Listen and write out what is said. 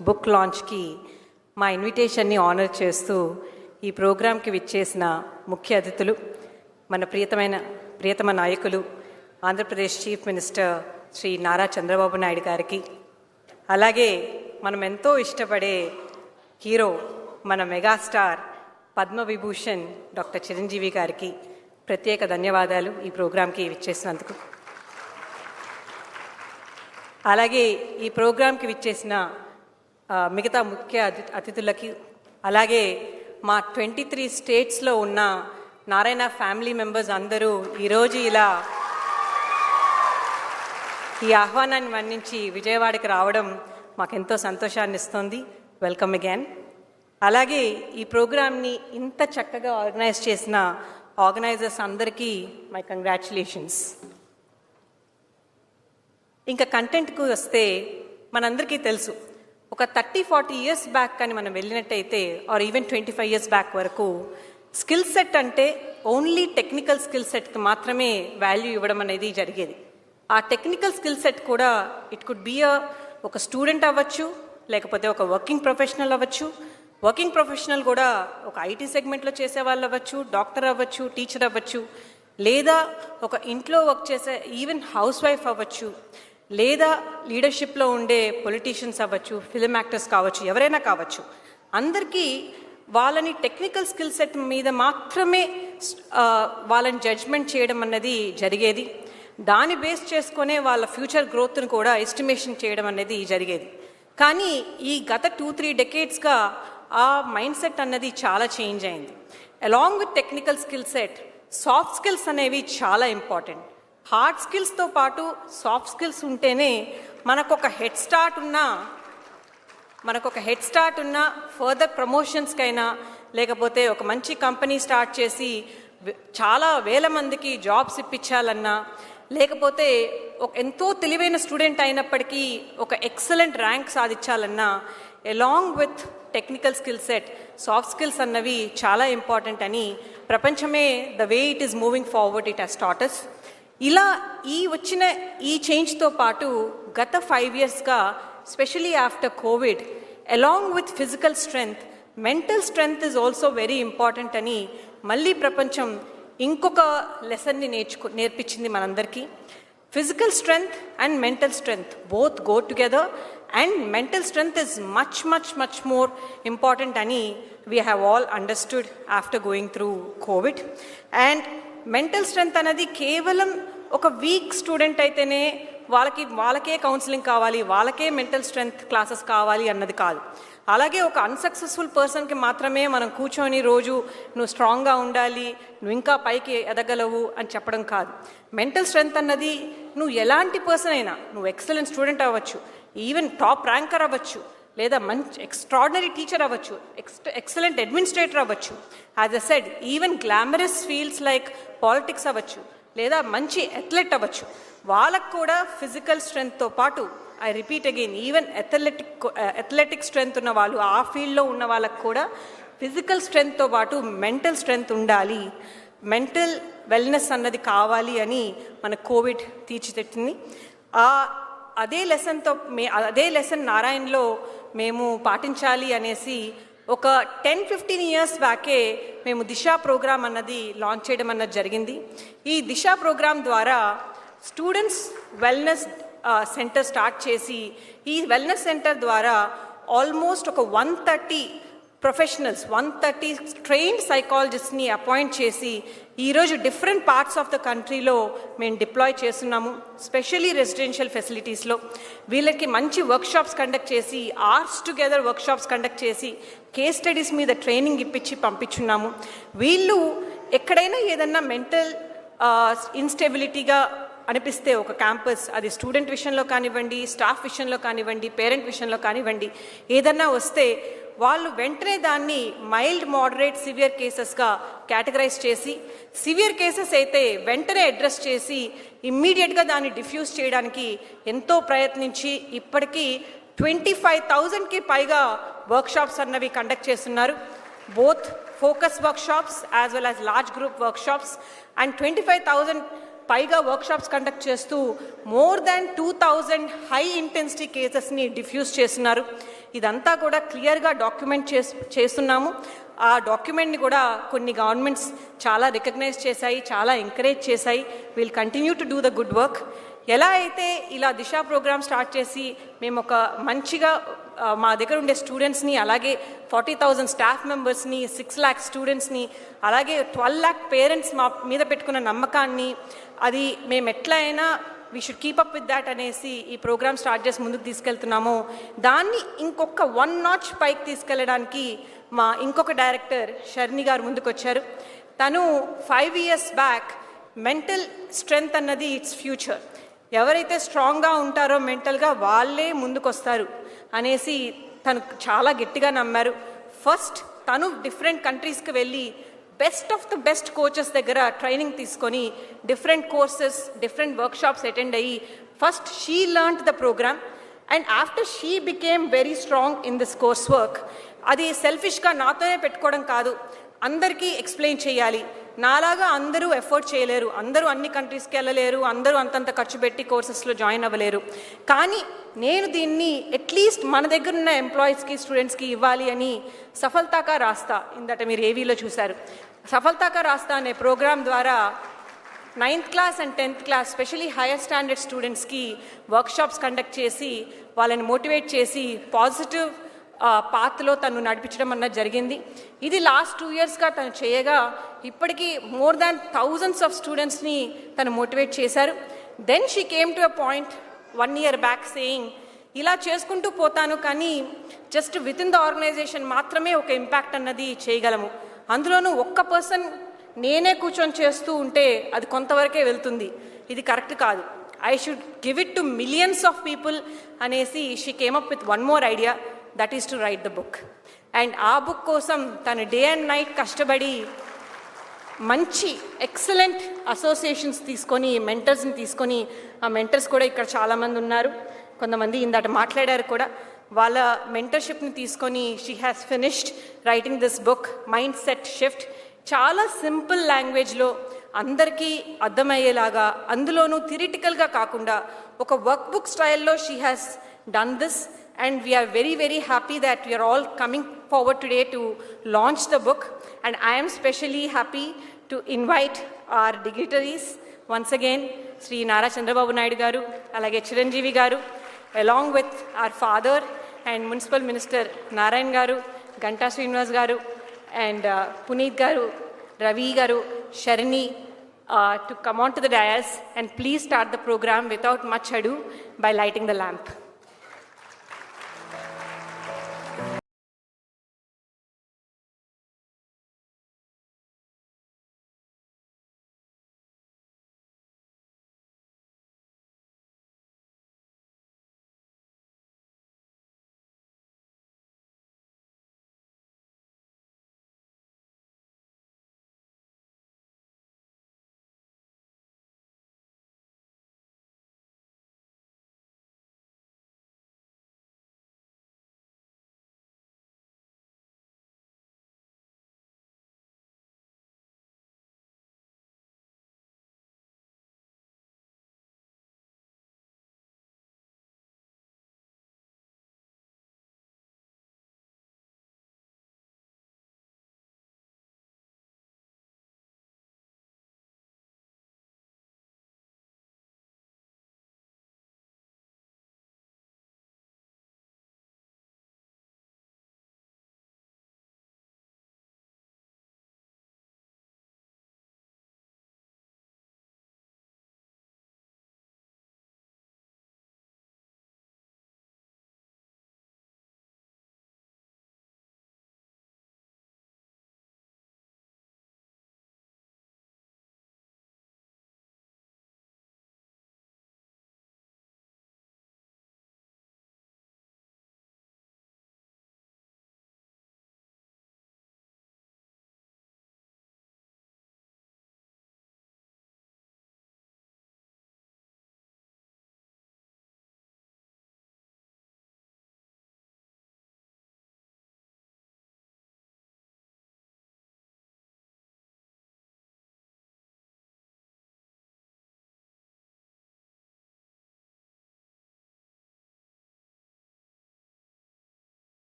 Book లాంచ్కి మా ఇన్విటేషన్ని honour చేస్తూ ఈ ప్రోగ్రాంకి విచ్చేసిన ముఖ్య అతిథులు, మన ప్రియతమ నాయకులు ఆంధ్రప్రదేశ్ చీఫ్ మినిస్టర్ శ్రీ నారా చంద్రబాబు నాయుడు గారికి, అలాగే మనం ఎంతో ఇష్టపడే హీరో మన మెగాస్టార్ పద్మవిభూషణ్ డాక్టర్ చిరంజీవి గారికి ప్రత్యేక ధన్యవాదాలు ఈ ప్రోగ్రాంకి విచ్చేసినందుకు. అలాగే ఈ ప్రోగ్రాంకి విచ్చేసిన మిగతా ముఖ్య అతిథులకి, అలాగే మా 23 స్టేట్స్లో ఉన్న నారాయణ ఫ్యామిలీ మెంబర్స్ అందరూ ఈరోజు ఇలా ఈ ఆహ్వానాన్ని మన్నించి విజయవాడకి రావడం మాకెంతో సంతోషాన్ని ఇస్తుంది. Welcome again. అలాగే ఈ ప్రోగ్రామ్ని ఇంత చక్కగా ఆర్గనైజ్ చేసిన ఆర్గనైజర్స్ అందరికీ మై కంగ్రాచులేషన్స్. ఇంకా కంటెంట్కు వస్తే మనందరికీ తెలుసు, ఒక 30-40 ఇయర్స్ బ్యాక్ కానీ మనం వెళ్ళినట్టయితే, ఆర్ ఈవెన్ 25 ఇయర్స్ బ్యాక్ వరకు స్కిల్ సెట్ అంటే ఓన్లీ టెక్నికల్ స్కిల్ సెట్కి మాత్రమే వాల్యూ ఇవ్వడం అనేది జరిగేది. ఆ టెక్నికల్ స్కిల్ సెట్ కూడా ఇట్ కుడ్ బీ ఒక స్టూడెంట్ అవ్వచ్చు, లేకపోతే ఒక వర్కింగ్ ప్రొఫెషనల్ అవ్వచ్చు. వర్కింగ్ ప్రొఫెషనల్ కూడా ఒక ఐటీ సెగ్మెంట్లో చేసే వాళ్ళు అవ్వచ్చు, డాక్టర్ అవ్వచ్చు, టీచర్ అవ్వచ్చు, లేదా ఒక ఇంట్లో వర్క్ చేసే ఈవెన్ హౌస్ వైఫ్ అవ్వచ్చు, లేదా లీడర్షిప్లో ఉండే పొలిటీషియన్స్ అవ్వచ్చు, ఫిలిం యాక్టర్స్ కావచ్చు, ఎవరైనా కావచ్చు. అందరికీ వాళ్ళని టెక్నికల్ స్కిల్ సెట్ మీద మాత్రమే వాళ్ళని జడ్జ్మెంట్ చేయడం అన్నది జరిగేది. దాన్ని బేస్ చేసుకునే వాళ్ళ ఫ్యూచర్ గ్రోత్ను కూడా ఎస్టిమేషన్ చేయడం అనేది జరిగేది. కానీ ఈ గత 2-3 డెకేడ్స్గా ఆ మైండ్ సెట్ అన్నది చాలా చేంజ్ అయింది. Along with technical skill set, soft skills అనేవి చాలా ఇంపార్టెంట్. హార్డ్ స్కిల్స్తో పాటు సాఫ్ట్ స్కిల్స్ ఉంటేనే మనకొక హెడ్ స్టార్ట్ ఉన్నా ఫర్దర్ ప్రమోషన్స్కైనా, లేకపోతే ఒక మంచి కంపెనీ స్టార్ట్ చేసి చాలా వేల మందికి జాబ్స్ ఇప్పించాలన్నా, లేకపోతే ఒక ఎంతో తెలివైన స్టూడెంట్ అయినప్పటికీ ఒక ఎక్సలెంట్ ర్యాంక్ సాధించాలన్నా, along with technical skill set soft skills అన్నవి చాలా ఇంపార్టెంట్ అని ప్రపంచమే the way it is moving forward it has taught us. ఇలా వచ్చిన ఈ చేంజ్తో పాటు గత 5 ఇయర్స్గా, specially after COVID, along with physical strength, mental strength is also very important అని మళ్ళీ ప్రపంచం ఇంకొక లెసన్ని నేర్పించింది మనందరికీ. Physical strength and mental strength both go together, and mental strength is much more important అని we have all understood after going through Covid. And mental strength అనేది కేవలం ఒక వీక్ స్టూడెంట్ అయితేనే వాళ్ళకే కౌన్సిలింగ్ కావాలి, వాళ్ళకే మెంటల్ స్ట్రెంగ్త్ క్లాసెస్ కావాలి అన్నది కాదు. అలాగే ఒక అన్సక్సెస్ఫుల్ పర్సన్కి మాత్రమే మనం కూర్చొని రోజు నువ్వు స్ట్రాంగ్గా ఉండాలి, నువ్వు ఇంకా పైకి ఎదగలవు అని చెప్పడం కాదు. మెంటల్ స్ట్రెంగ్త్ అన్నది నువ్వు ఎలాంటి పర్సన్ అయినా, నువ్వు ఎక్సలెంట్ స్టూడెంట్ అవ్వచ్చు, ఈవెన్ టాప్ ర్యాంకర్ అవ్వచ్చు, లేదా మంచి ఎక్స్ట్రాడినరీ టీచర్ అవ్వచ్చు, ఎక్సలెంట్ అడ్మినిస్ట్రేటర్ అవ్వచ్చు, as a said even glamorous fields like politics అవ్వచ్చు, లేదా మంచి అథ్లెట్ అవ్వచ్చు. వాళ్ళకు కూడా ఫిజికల్ స్ట్రెంగ్త్తో పాటు, I repeat again, even athletic strength ఉన్న వాళ్ళు, ఆ ఫీల్డ్లో ఉన్న వాళ్ళకు కూడా ఫిజికల్ స్ట్రెంగ్త్తో పాటు మెంటల్ స్ట్రెంగ్త్ ఉండాలి, మెంటల్ వెల్నెస్ అన్నది కావాలి అని మన కోవిడ్ తీర్చిదిద్దింది. అదే లెసన్ నారాయణలో మేము పాటించాలి అనేసి ఒక 10-15 ఇయర్స్ బ్యాకే మేము దిశ ప్రోగ్రామ్ అన్నది లాంచ్ చేయడం అన్నది జరిగింది. ఈ దిశ ప్రోగ్రామ్ ద్వారా స్టూడెంట్స్ వెల్నెస్ సెంటర్ స్టార్ట్ చేసి, ఈ వెల్నెస్ సెంటర్ ద్వారా ఆల్మోస్ట్ ఒక 130 ప్రొఫెషనల్స్, 130 ట్రైన్డ్ సైకాలజిస్ట్ని అపాయింట్ చేసి ఈరోజు డిఫరెంట్ పార్ట్స్ ఆఫ్ ద కంట్రీలో మేము డిప్లాయ్ చేస్తున్నాము. స్పెషలీ రెసిడెన్షియల్ ఫెసిలిటీస్లో వీళ్ళకి మంచి వర్క్షాప్స్ కండక్ట్ చేసి, ఆర్ట్స్ టుగెదర్ వర్క్షాప్స్ కండక్ట్ చేసి, కేస్ స్టడీస్ మీద ట్రైనింగ్ ఇప్పించి పంపించున్నాము. వీళ్ళు ఎక్కడైనా ఏదన్నా మెంటల్ ఇన్స్టెబిలిటీగా అనిపిస్తే ఒక క్యాంపస్, అది స్టూడెంట్ విషయంలో కానివ్వండి, స్టాఫ్ విషయంలో కానివ్వండి, పేరెంట్ విషయంలో కానివ్వండి, ఏదన్నా వస్తే వాళ్ళు వెంటనే దాన్ని మైల్డ్, మోడరేట్, సివియర్ కేసెస్గా కేటగరైజ్ చేసి, సివియర్ కేసెస్ అయితే వెంటనే అడ్రస్ చేసి ఇమ్మీడియట్గా దాన్ని డిఫ్యూజ్ చేయడానికి ఎంతో ప్రయత్నించి ఇప్పటికీ 25,000కి పైగా వర్క్షాప్స్ అన్నవి కండక్ట్ చేస్తున్నారు. Both focus workshops as well as large group workshops. And 25,000 పైగా వర్క్షాప్స్ కండక్ట్ చేస్తూ మోర్ దాన్ 2,000 హై ఇంటెన్సిటీ కేసెస్ని డిఫ్యూజ్ చేస్తున్నారు. ఇదంతా కూడా క్లియర్గా డాక్యుమెంట్ చేస్తున్నాము. ఆ డాక్యుమెంట్ని కూడా కొన్ని గవర్నమెంట్స్ చాలా రికగ్నైజ్ చేశాయి, చాలా ఎంకరేజ్ చేశాయి. Will continue to do the good work. ఎలా అయితే ఇలా దిశ ప్రోగ్రామ్ స్టార్ట్ చేసి మేము ఒక మంచిగా మా దగ్గర ఉండే స్టూడెంట్స్ని, అలాగే 40,000 స్టాఫ్ మెంబర్స్ని, 6 lakh స్టూడెంట్స్ని, అలాగే 12 lakh పేరెంట్స్ మా మీద పెట్టుకున్న నమ్మకాన్ని, అది మేము ఎట్లా అయినా we should keep up with that అనేసి ఈ ప్రోగ్రామ్ స్టార్ట్ చేసి ముందుకు తీసుకెళ్తున్నాము. దాన్ని ఇంకొక 1 notch పైకి తీసుకెళ్ళడానికి మా ఇంకొక డైరెక్టర్ షర్ని గారు ముందుకు వచ్చారు. తను 5 years బ్యాక్ మెంటల్ స్ట్రెంగ్త్ అన్నది ఇట్స్ ఫ్యూచర్, ఎవరైతే స్ట్రాంగ్గా ఉంటారో మెంటల్గా వాళ్ళే ముందుకు వస్తారు అనేసి తను చాలా గట్టిగా నమ్మారు. ఫస్ట్ తను డిఫరెంట్ కంట్రీస్కి వెళ్ళి best of the best coaches దగ్గర ట్రైనింగ్ తీసుకొని different courses, different workshops attend అయ్యి first she learned the program. And after she became very strong in this course work. అది సెల్ఫిష్గా నాతోనే పెట్టుకోవడం కాదు, అందరికీ ఎక్స్ప్లెయిన్ చేయాలి. నాలాగా అందరూ ఎఫర్ట్ చేయలేరు, అందరూ అన్ని కంట్రీస్కి వెళ్ళలేరు, అందరూ అంతంత ఖర్చు పెట్టి కోర్సెస్లో జాయిన్ అవ్వలేరు. కానీ నేను దీన్ని అట్లీస్ట్ మన దగ్గర ఉన్న ఎంప్లాయీస్కి, స్టూడెంట్స్కి ఇవ్వాలి అని సఫల్తాకా రాస్తా, ఇందట మీరు ఏవీలో చూశారు, సఫల్తాకా రాస్తా అనే ప్రోగ్రాం ద్వారా 9th class and 10th class especially hire standard స్టూడెంట్స్కి వర్క్షాప్స్ కండక్ట్ చేసి వాళ్ళని మోటివేట్ చేసి పాజిటివ్ పాత్లో తను నడిపించడం అన్నది జరిగింది. ఇది లాస్ట్ 2 yearsగా తను చేయగా ఇప్పటికీ మోర్ దాన్ thousands of స్టూడెంట్స్ని తను మోటివేట్ చేశారు. Then she came to a point 1 year back saying, ఇలా చేసుకుంటూ పోతాను కానీ just within the organization మాత్రమే ఒక ఇంపాక్ట్ అన్నది చేయగలము, అందులోనూ ఒక్క పర్సన్ నేనే కూర్చొని చేస్తూ ఉంటే అది కొంతవరకే వెళ్తుంది, ఇది కరెక్ట్ కాదు, I should give it to millions of people అనేసి she came up with one more idea, that is to write the book. And ఆ బుక్ కోసం తను డే అండ్ నైట్ కష్టపడి మంచి ఎక్సలెంట్ అసోసియేషన్స్ తీసుకొని, మెంటర్స్ని తీసుకొని, ఆ మెంటర్స్ కూడా ఇక్కడ చాలామంది ఉన్నారు, కొంతమంది ఇందాక మాట్లాడారు కూడా, వాళ్ళ మెంటర్షిప్ని తీసుకొని she has finished writing this book mind set shift. చాలా సింపుల్ లాంగ్వేజ్లో అందరికీ అర్థమయ్యేలాగా, అందులోనూ థియరిటికల్గా కాకుండా ఒక వర్క్ బుక్ స్టైల్లో she has done this. And we are very, very happy that we are all coming forward today to launch the book. And I am specially happy to invite our dignitaries once again, Sri Nara Chandrababu Naidu garu, alage Chiranjeevi garu, along with our father and Municipal Minister Narayan garu, Ganta Srinivas garu, and Puneet garu, Ravi garu, Sharini, to come on to the dais and please start the program without much ado by lighting the lamp.